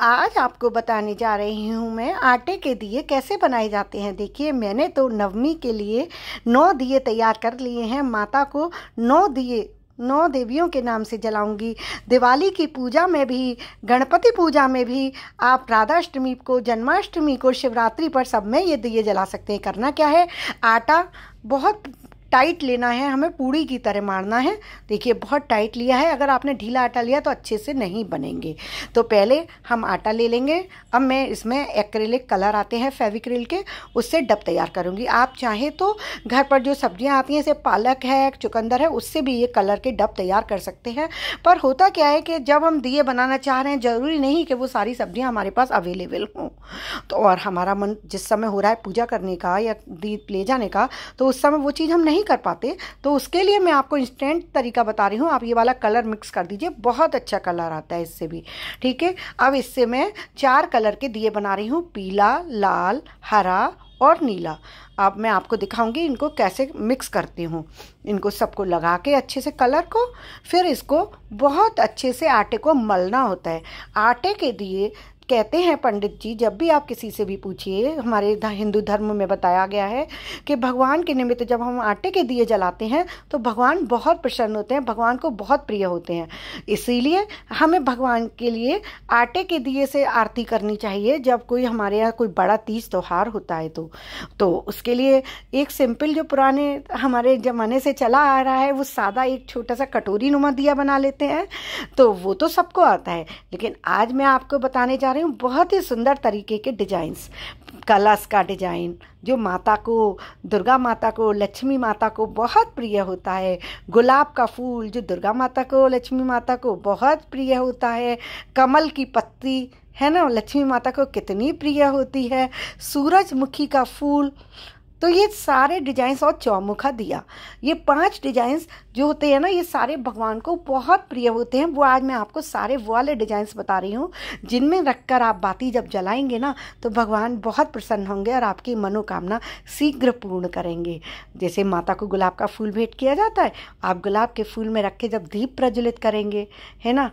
आज आपको बताने जा रही हूँ मैं आटे के दिए कैसे बनाए जाते हैं। देखिए, मैंने तो नवमी के लिए 9 दिए तैयार कर लिए हैं। माता को 9 दिए 9 देवियों के नाम से जलाऊंगी। दिवाली की पूजा में भी, गणपति पूजा में भी, आप राधाष्टमी को, जन्माष्टमी को, शिवरात्रि पर सब में ये दिए जला सकते हैं। करना क्या है, आटा बहुत टाइट लेना है, हमें पूड़ी की तरह मारना है। देखिए, बहुत टाइट लिया है। अगर आपने ढीला आटा लिया तो अच्छे से नहीं बनेंगे। तो पहले हम आटा ले लेंगे। अब मैं इसमें एक्रिलिक कलर आते हैं फेविक्रिल के, उससे डब तैयार करूंगी। आप चाहे तो घर पर जो सब्जियां आती हैं, जैसे पालक है, चुकंदर है, उससे भी ये कलर के डब तैयार कर सकते हैं। पर होता क्या है कि जब हम दिए बनाना चाह रहे हैं, ज़रूरी नहीं कि वो सारी सब्जियाँ हमारे पास अवेलेबल हों। तो और हमारा मन जिस समय हो रहा है पूजा करने का या दीप ले जाने का, तो उस समय वो चीज़ हम नहीं कर पाते। तो उसके लिए मैं आपको इंस्टेंट तरीका बता रही हूँ। आप ये वाला कलर मिक्स कर दीजिए, बहुत अच्छा कलर आता है इससे भी। ठीक है, अब इससे मैं 4 कलर के दिए बना रही हूँ, पीला, लाल, हरा और नीला। अब मैं आपको दिखाऊंगी इनको कैसे मिक्स करती हूँ। इनको सबको लगा के अच्छे से कलर को, फिर इसको बहुत अच्छे से आटे को मलना होता है। आटे के दिए कहते हैं पंडित जी, जब भी आप किसी से भी पूछिए, हमारे हिंदू धर्म में बताया गया है कि भगवान के निमित्त जब हम आटे के दिए जलाते हैं तो भगवान बहुत प्रसन्न होते हैं, भगवान को बहुत प्रिय होते हैं। इसीलिए हमें भगवान के लिए आटे के दिए से आरती करनी चाहिए जब कोई हमारे यहाँ कोई बड़ा तीज त्यौहार होता है। तो उसके लिए एक सिंपल जो पुराने हमारे ज़माने से चला आ रहा है, वो सादा एक छोटा सा कटोरी नुमा दिया बना लेते हैं। तो वो तो सबको आता है, लेकिन आज मैं आपको बताने जा रही हूँ बहुत ही सुंदर तरीके के डिजाइन्स। कलश का डिजाइन जो माता को, दुर्गा माता को, लक्ष्मी माता को बहुत प्रिय होता है। गुलाब का फूल जो दुर्गा माता को, लक्ष्मी माता को बहुत प्रिय होता है। कमल की पत्ती है ना, लक्ष्मी माता को कितनी प्रिय होती है। सूरजमुखी का फूल, तो ये सारे डिजाइन्स, और चौमुखा दिया, ये 5 डिजाइन्स जो होते हैं ना, ये सारे भगवान को बहुत प्रिय होते हैं। वो आज मैं आपको सारे वो वाले डिजाइन्स बता रही हूँ जिनमें रखकर आप बाती जब जलाएंगे ना, तो भगवान बहुत प्रसन्न होंगे और आपकी मनोकामना शीघ्र पूर्ण करेंगे। जैसे माता को गुलाब का फूल भेंट किया जाता है, आप गुलाब के फूल में रख के जब दीप प्रज्वलित करेंगे, है ना,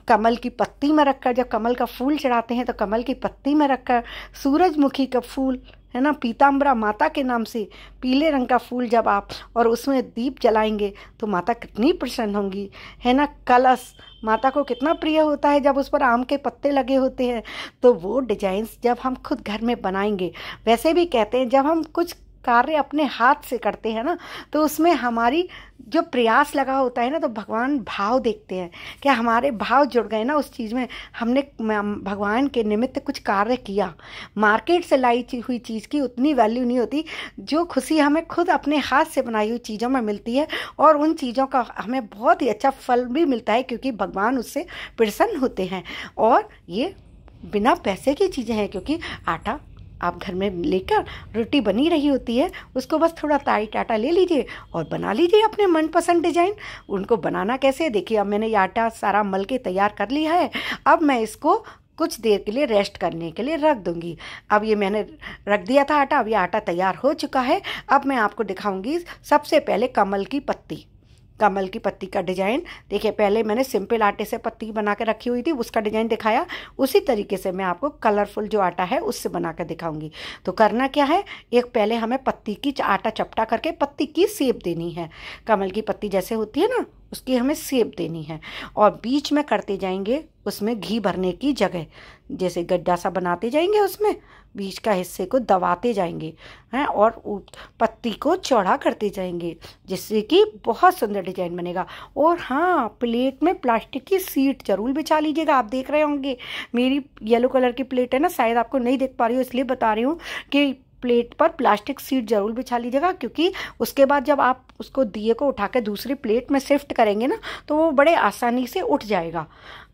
कमल की पत्ती में रखकर जब कमल का फूल चढ़ाते हैं तो कमल की पत्ती में रखकर, सूरजमुखी का फूल है ना, पीताम्बरा माता के नाम से पीले रंग का फूल जब आप और उसमें दीप जलाएंगे तो माता कितनी प्रसन्न होंगी, है ना। कलश माता को कितना प्रिय होता है जब उस पर आम के पत्ते लगे होते हैं। तो वो डिजाइन्स जब हम खुद घर में बनाएंगे, वैसे भी कहते हैं जब हम कुछ कार्य अपने हाथ से करते हैं ना, तो उसमें हमारी जो प्रयास लगा होता है ना, तो भगवान भाव देखते हैं कि हमारे भाव जुड़ गए ना उस चीज़ में, हमने भगवान के निमित्त कुछ कार्य किया। मार्केट से लाई हुई चीज़ की उतनी वैल्यू नहीं होती, जो खुशी हमें खुद अपने हाथ से बनाई हुई चीज़ों में मिलती है, और उन चीज़ों का हमें बहुत ही अच्छा फल भी मिलता है, क्योंकि भगवान उससे प्रसन्न होते हैं। और ये बिना पैसे की चीज़ें हैं, क्योंकि आटा आप घर में लेकर, रोटी बनी रही होती है, उसको बस थोड़ा टाइट आटा ले लीजिए और बना लीजिए अपने मनपसंद डिजाइन। उनको बनाना कैसे, देखिए, अब मैंने ये आटा सारा मल के तैयार कर लिया है। अब मैं इसको कुछ देर के लिए रेस्ट करने के लिए रख दूंगी। अब ये मैंने रख दिया था आटा, अब ये आटा तैयार हो चुका है। अब मैं आपको दिखाऊंगी सबसे पहले कमल की पत्ती। कमल की पत्ती का डिजाइन देखिए, पहले मैंने सिंपल आटे से पत्ती बना के रखी हुई थी, उसका डिजाइन दिखाया। उसी तरीके से मैं आपको कलरफुल जो आटा है उससे बना कर दिखाऊंगी। तो करना क्या है, एक पहले हमें पत्ती की आटा चपटा करके पत्ती की शेप देनी है। कमल की पत्ती जैसे होती है ना, उसकी हमें शेप देनी है। और बीच में करते जाएंगे उसमें घी भरने की जगह, जैसे गड्ढा सा बनाते जाएंगे, उसमें बीच का हिस्से को दबाते जाएंगे हैं, और पत्ती को चौड़ा करते जाएंगे, जिससे कि बहुत सुंदर डिजाइन बनेगा। और हाँ, प्लेट में प्लास्टिक की सीट जरूर बिछा लीजिएगा। आप देख रहे होंगे मेरी येलो कलर की प्लेट है ना, शायद आपको नहीं देख पा रही हूँ, इसलिए बता रही हूँ कि प्लेट पर प्लास्टिक सीट जरूर बिछा लीजिएगा, क्योंकि उसके बाद जब आप उसको दिए को उठा के दूसरी प्लेट में शिफ्ट करेंगे ना, तो वो बड़े आसानी से उठ जाएगा।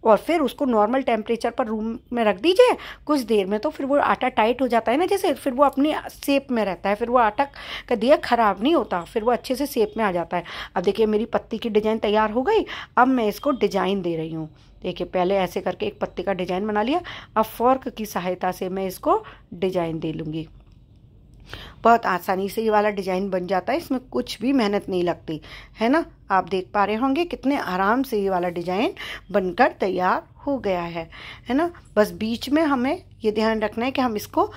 और फिर उसको नॉर्मल टेम्परेचर पर रूम में रख दीजिए कुछ देर में, तो फिर वो आटा टाइट हो जाता है ना, जैसे फिर वो अपनी शेप में रहता है, फिर वो आटा का दिया खराब नहीं होता, फिर वो अच्छे से शेप में आ जाता है। अब देखिए, मेरी पत्ती की डिजाइन तैयार हो गई। अब मैं इसको डिजाइन दे रही हूँ। देखिए, पहले ऐसे करके एक पत्ती का डिजाइन बना लिया। अब फॉर्क की सहायता से मैं इसको डिजाइन दे लूँगी। बहुत आसानी से ये वाला डिजाइन बन जाता है, इसमें कुछ भी मेहनत नहीं लगती, है ना। आप देख पा रहे होंगे कितने आराम से ये वाला डिजाइन बनकर तैयार हो गया है ना। बस बीच में हमें ये ध्यान रखना है कि हम इसको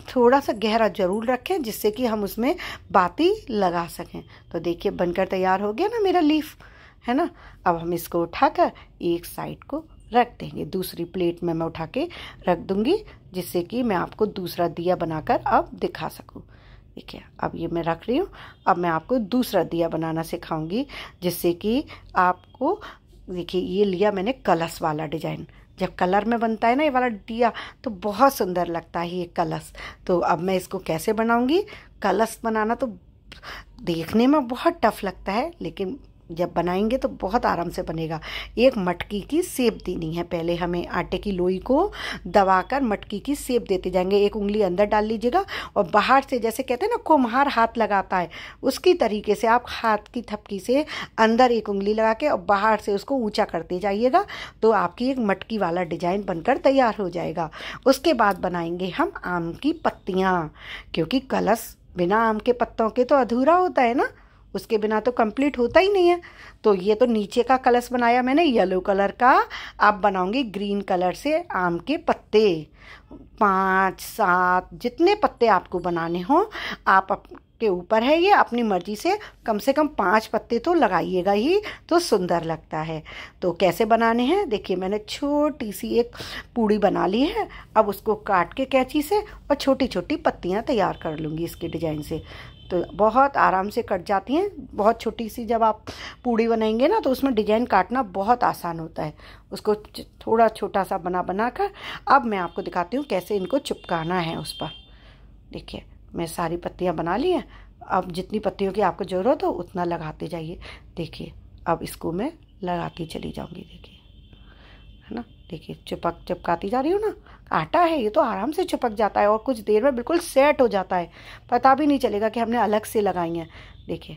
थोड़ा सा गहरा जरूर रखें, जिससे कि हम उसमें बाती लगा सकें। तो देखिए बनकर तैयार हो गया ना मेरा लीफ, है ना। अब हम इसको उठाकर एक साइड को रख देंगे, दूसरी प्लेट में मैं उठा के रख दूंगी, जिससे कि मैं आपको दूसरा दिया बनाकर अब दिखा सकूं। देखिए अब ये मैं रख रही हूँ। अब मैं आपको दूसरा दिया बनाना सिखाऊंगी, जिससे कि आपको, देखिए ये लिया मैंने कलश वाला डिजाइन। जब कलर में बनता है ना ये वाला दिया तो बहुत सुंदर लगता है ये कलश। तो अब मैं इसको कैसे बनाऊंगी। कलश बनाना तो देखने में बहुत टफ लगता है, लेकिन जब बनाएंगे तो बहुत आराम से बनेगा। एक मटकी की शेप देनी है। पहले हमें आटे की लोई को दबाकर मटकी की शेप देते जाएंगे। एक उंगली अंदर डाल लीजिएगा और बाहर से, जैसे कहते हैं ना कुम्हार हाथ लगाता है, उसकी तरीके से आप हाथ की थपकी से अंदर एक उंगली लगा के और बाहर से उसको ऊंचा करते जाइएगा, तो आपकी एक मटकी वाला डिजाइन बनकर तैयार हो जाएगा। उसके बाद बनाएंगे हम आम की पत्तियाँ, क्योंकि कलश बिना आम के पत्तों के तो अधूरा होता है ना, उसके बिना तो कंप्लीट होता ही नहीं है। तो ये तो नीचे का कलश बनाया मैंने येलो कलर का। अब बनाऊंगी ग्रीन कलर से आम के पत्ते। 5 7 जितने पत्ते आपको बनाने हो आप के ऊपर है, ये अपनी मर्जी से कम 5 पत्ते तो लगाइएगा ही, तो सुंदर लगता है। तो कैसे बनाने हैं देखिए, मैंने छोटी सी एक पूड़ी बना ली है। अब उसको काट के कैंची से और छोटी छोटी पत्तियां तैयार कर लूँगी इसके डिजाइन से। तो बहुत आराम से कट जाती हैं। बहुत छोटी सी जब आप पूड़ी बनाएंगे ना तो उसमें डिजाइन काटना बहुत आसान होता है। उसको थोड़ा छोटा सा बना कर अब मैं आपको दिखाती हूँ कैसे इनको चिपकाना है उस पर। देखिए मैं सारी पत्तियाँ बना ली हैं। अब जितनी पत्तियों की आपको ज़रूरत हो उतना लगाते जाइए। देखिए अब इसको मैं लगाती चली जाऊँगी। देखिए है ना, देखिए चिपकाती जा रही हूँ ना। आटा है ये तो आराम से चिपक जाता है और कुछ देर में बिल्कुल सेट हो जाता है, पता भी नहीं चलेगा कि हमने अलग से लगाई हैं। देखिए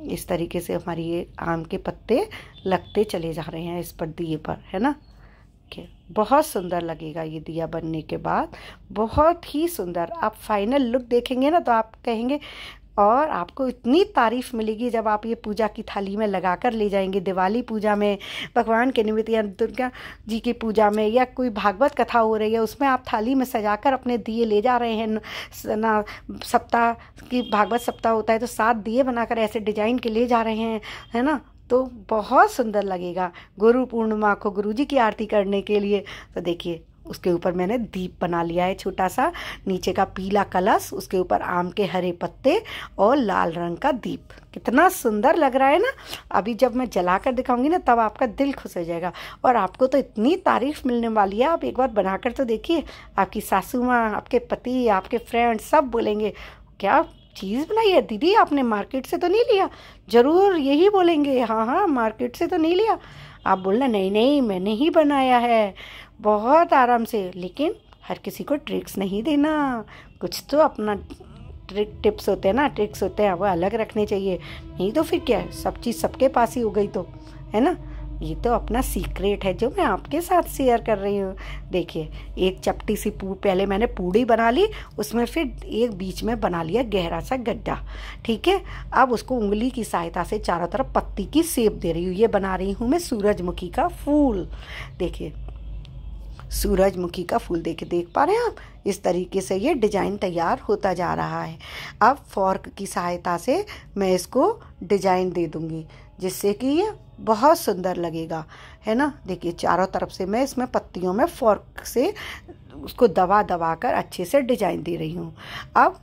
इस तरीके से हमारी ये आम के पत्ते लगते चले जा रहे हैं इस पर दिए पर, है ना। देखिए बहुत सुंदर लगेगा ये दिया बनने के बाद, बहुत ही सुंदर। आप फाइनल लुक देखेंगे ना तो आप कहेंगे, और आपको इतनी तारीफ़ मिलेगी जब आप ये पूजा की थाली में लगा कर ले जाएंगे। दिवाली पूजा में, भगवान के निमित्त या दुर्गा जी की पूजा में, या कोई भागवत कथा हो रही है उसमें आप थाली में सजाकर अपने दिए ले जा रहे हैं ना। सप्ताह की भागवत सप्ताह होता है तो 7 दिए बनाकर ऐसे डिजाइन के ले जा रहे हैं, है ना। तो बहुत सुंदर लगेगा गुरु पूर्णिमा को गुरु जी की आरती करने के लिए। तो देखिए उसके ऊपर मैंने दीप बना लिया है छोटा सा, नीचे का पीला कलश, उसके ऊपर आम के हरे पत्ते और लाल रंग का दीप। कितना सुंदर लग रहा है ना। अभी जब मैं जला कर दिखाऊंगी ना तब आपका दिल खुश हो जाएगा और आपको तो इतनी तारीफ मिलने वाली है। आप एक बार बनाकर तो देखिए, आपकी सासू माँ, आपके पति, आपके फ्रेंड्स सब बोलेंगे क्या चीज़ बनाई है दीदी, आपने मार्केट से तो नहीं लिया। ज़रूर यही बोलेंगे, हाँ हाँ मार्केट से तो नहीं लिया। आप बोलना नहीं नहीं मैंने ही बनाया है बहुत आराम से। लेकिन हर किसी को ट्रिक्स नहीं देना, कुछ तो अपना टिप्स होते हैं ना, ट्रिक्स होते हैं, वो अलग रखने चाहिए। नहीं तो फिर क्या है, सब चीज़ सबके पास ही हो गई तो, है ना। ये तो अपना सीक्रेट है जो मैं आपके साथ शेयर कर रही हूँ। देखिए एक चपटी सी पहले मैंने पूड़ी बना ली, उसमें फिर एक बीच में बना लिया गहरा सा गड्ढा, ठीक है। अब उसको उंगली की सहायता से चारों तरफ पत्ती की शेप दे रही हूँ। ये बना रही हूँ मैं सूरजमुखी का फूल। देखिए सूरजमुखी का फूल देख पा रहे हैं आप। इस तरीके से ये डिजाइन तैयार होता जा रहा है। अब फॉर्क की सहायता से मैं इसको डिजाइन दे दूंगी, जिससे कि ये बहुत सुंदर लगेगा, है ना। देखिए चारों तरफ से मैं इसमें पत्तियों में फॉर्क से उसको दबा कर अच्छे से डिजाइन दे रही हूँ। अब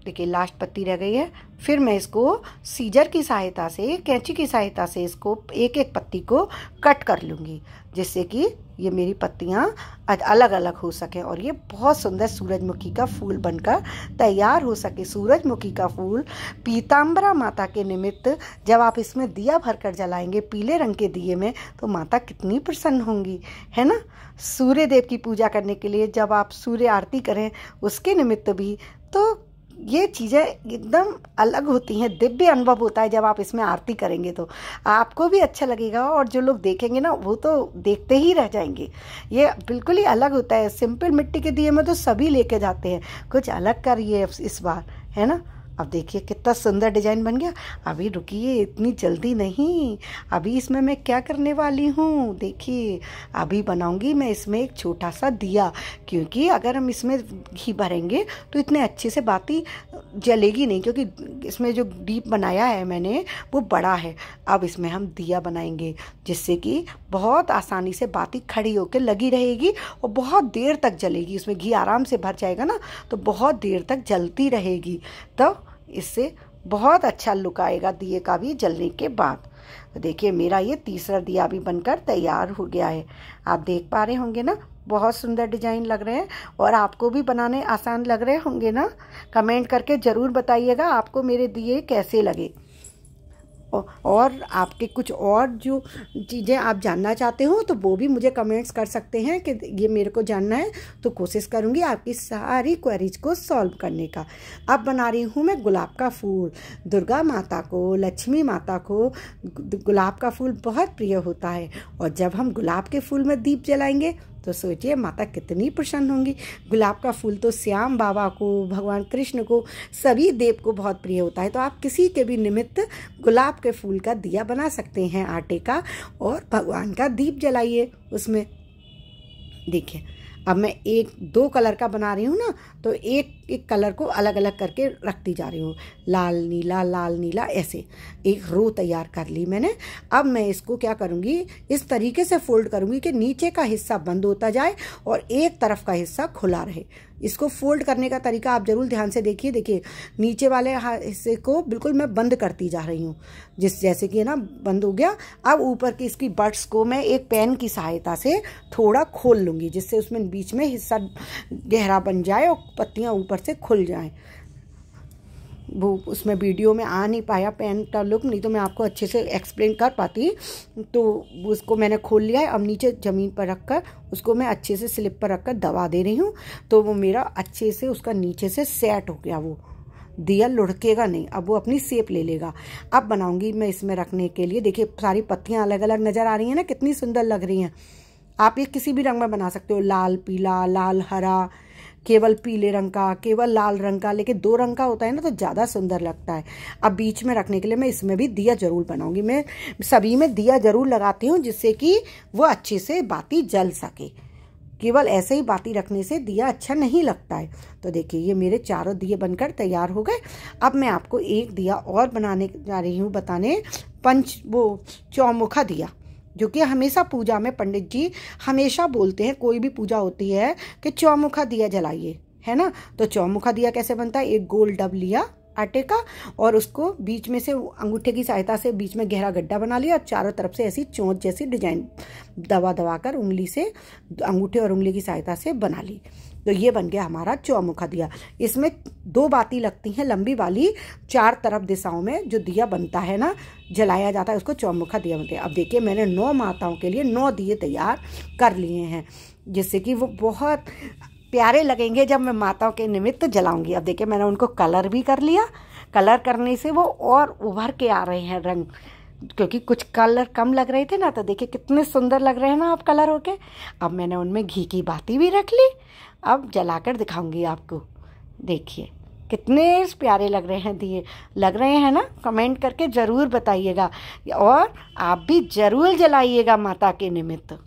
देखिए लास्ट पत्ती रह गई है, फिर मैं इसको सीजर की सहायता से, कैंची की सहायता से इसको एक एक पत्ती को कट कर लूँगी, जिससे कि ये मेरी पत्तियाँ अलग अलग हो सकें और ये बहुत सुंदर सूरजमुखी का फूल बनकर तैयार हो सके। सूरजमुखी का फूल पीताम्बरा माता के निमित्त जब आप इसमें दिया भरकर जलाएंगे पीले रंग के दिए में, तो माता कितनी प्रसन्न होंगी, है ना। सूर्य देव की पूजा करने के लिए जब आप सूर्य आरती करें उसके निमित्त भी, तो ये चीज़ें एकदम अलग होती हैं। दिव्य अनुभव होता है जब आप इसमें आरती करेंगे, तो आपको भी अच्छा लगेगा और जो लोग देखेंगे ना वो तो देखते ही रह जाएंगे। ये बिल्कुल ही अलग होता है। सिंपल मिट्टी के दिए में तो सभी लेके जाते हैं, कुछ अलग करिए इस बार, है ना। अब देखिए कितना सुंदर डिजाइन बन गया। अभी रुकिए, इतनी जल्दी नहीं, अभी इसमें मैं क्या करने वाली हूँ देखिए। अभी बनाऊंगी मैं इसमें एक छोटा सा दिया, क्योंकि अगर हम इसमें घी भरेंगे तो इतने अच्छे से बाती जलेगी नहीं, क्योंकि इसमें जो डीप बनाया है मैंने वो बड़ा है। अब इसमें हम दिया बनाएंगे जिससे कि बहुत आसानी से बाती खड़ी होकर लगी रहेगी और बहुत देर तक जलेगी। इसमें घी आराम से भर जाएगा ना, तो बहुत देर तक जलती रहेगी। तो इससे बहुत अच्छा लुक आएगा दिए का भी जलने के बाद। तो देखिए मेरा ये तीसरा दिया भी बनकर तैयार हो गया है। आप देख पा रहे होंगे ना, बहुत सुंदर डिजाइन लग रहे हैं और आपको भी बनाने आसान लग रहे होंगे ना। कमेंट करके ज़रूर बताइएगा आपको मेरे दिए कैसे लगे, और आपके कुछ और जो चीज़ें आप जानना चाहते हो तो वो भी मुझे कमेंट्स कर सकते हैं कि ये मेरे को जानना है, तो कोशिश करूँगी आपकी सारी क्वेरीज को सॉल्व करने का। अब बना रही हूँ मैं गुलाब का फूल। दुर्गा माता को, लक्ष्मी माता को गुलाब का फूल बहुत प्रिय होता है, और जब हम गुलाब के फूल में दीप जलाएंगे तो सोचिए माता कितनी प्रसन्न होंगी। गुलाब का फूल तो श्याम बाबा को, भगवान कृष्ण को, सभी देव को बहुत प्रिय होता है। तो आप किसी के भी निमित्त गुलाब के फूल का दिया बना सकते हैं आटे का, और भगवान का दीप जलाइए उसमें। देखिए अब मैं एक दो कलर का बना रही हूँ ना, तो एक एक कलर को अलग अलग करके रखती जा रही हूँ। लाल नीला ऐसे एक रो तैयार कर ली मैंने। अब मैं इसको क्या करूँगी, इस तरीके से फोल्ड करूँगी कि नीचे का हिस्सा बंद होता जाए और एक तरफ का हिस्सा खुला रहे। इसको फोल्ड करने का तरीका आप ज़रूर ध्यान से देखिए। देखिए नीचे वाले हिस्से को बिल्कुल मैं बंद करती जा रही हूँ, जैसे कि ना बंद हो गया। अब ऊपर की इसकी बट्स को मैं एक पेन की सहायता से थोड़ा खोल लूँगी, जिससे उसमें बीच में हिस्सा गहरा बन जाए और पत्तियाँ ऊपर से खुल जाएं। वो उसमें वीडियो में आ नहीं पाया पेन का लुक, नहीं तो मैं आपको अच्छे से एक्सप्लेन कर पाती। तो उसको मैंने खोल लिया है। अब नीचे ज़मीन पर रखकर उसको मैं अच्छे से स्लिप पर रखकर दबा दे रही हूँ, तो वो मेरा अच्छे से उसका नीचे से सेट हो गया। वो दिया लुढ़केगा नहीं, अब वो अपनी शेप ले लेगा। अब बनाऊंगी मैं इसमें रखने के लिए। देखिए सारी पत्तियाँ अलग अलग नज़र आ रही हैं ना, कितनी सुंदर लग रही हैं। आप ये किसी भी रंग में बना सकते हो, लाल पीला, लाल हरा, केवल पीले रंग का, केवल लाल रंग का, लेकिन दो रंग का होता है ना तो ज़्यादा सुंदर लगता है। अब बीच में रखने के लिए मैं इसमें भी दिया जरूर बनाऊंगी। मैं सभी में दिया जरूर लगाती हूँ जिससे कि वो अच्छे से बाती जल सके। केवल ऐसे ही बाती रखने से दिया अच्छा नहीं लगता है। तो देखिए ये मेरे चारों दिए बनकर तैयार हो गए। अब मैं आपको एक दिया और बनाने जा रही हूँ, बताने चौमुखा दिया, जो कि हमेशा पूजा में पंडित जी हमेशा बोलते हैं, कोई भी पूजा होती है कि चौमुखा दिया जलाइए, है ना। तो चौमुखा दिया कैसे बनता है, एक गोल डब लिया आटे का और उसको बीच में से अंगूठे की सहायता से बीच में गहरा गड्ढा बना लिया और चारों तरफ से ऐसी चोंच जैसी डिजाइन दबा कर उंगली से, अंगूठे और उंगली की सहायता से बना ली। तो ये बन गया हमारा चौमुखा दिया। इसमें दो बाती लगती हैं लंबी वाली, चार तरफ दिशाओं में जो दिया बनता है ना, जलाया जाता है, उसको चौमुखा दिया बनते हैं। अब देखिए मैंने 9 माताओं के लिए 9 दिए तैयार कर लिए हैं, जिससे कि वो बहुत प्यारे लगेंगे जब मैं माताओं के निमित्त जलाऊंगी। अब देखिए मैंने उनको कलर भी कर लिया। कलर करने से वो और उभर के आ रहे हैं रंग, क्योंकि कुछ कलर कम लग रहे थे ना। तो देखिए कितने सुंदर लग रहे हैं ना आप कलर होके। अब मैंने उनमें घी की बाती भी रख ली। अब जलाकर दिखाऊंगी आपको। देखिए कितने प्यारे लग रहे हैं दिए, लग रहे हैं ना। कमेंट करके ज़रूर बताइएगा और आप भी ज़रूर जलाइएगा माता के निमित्त।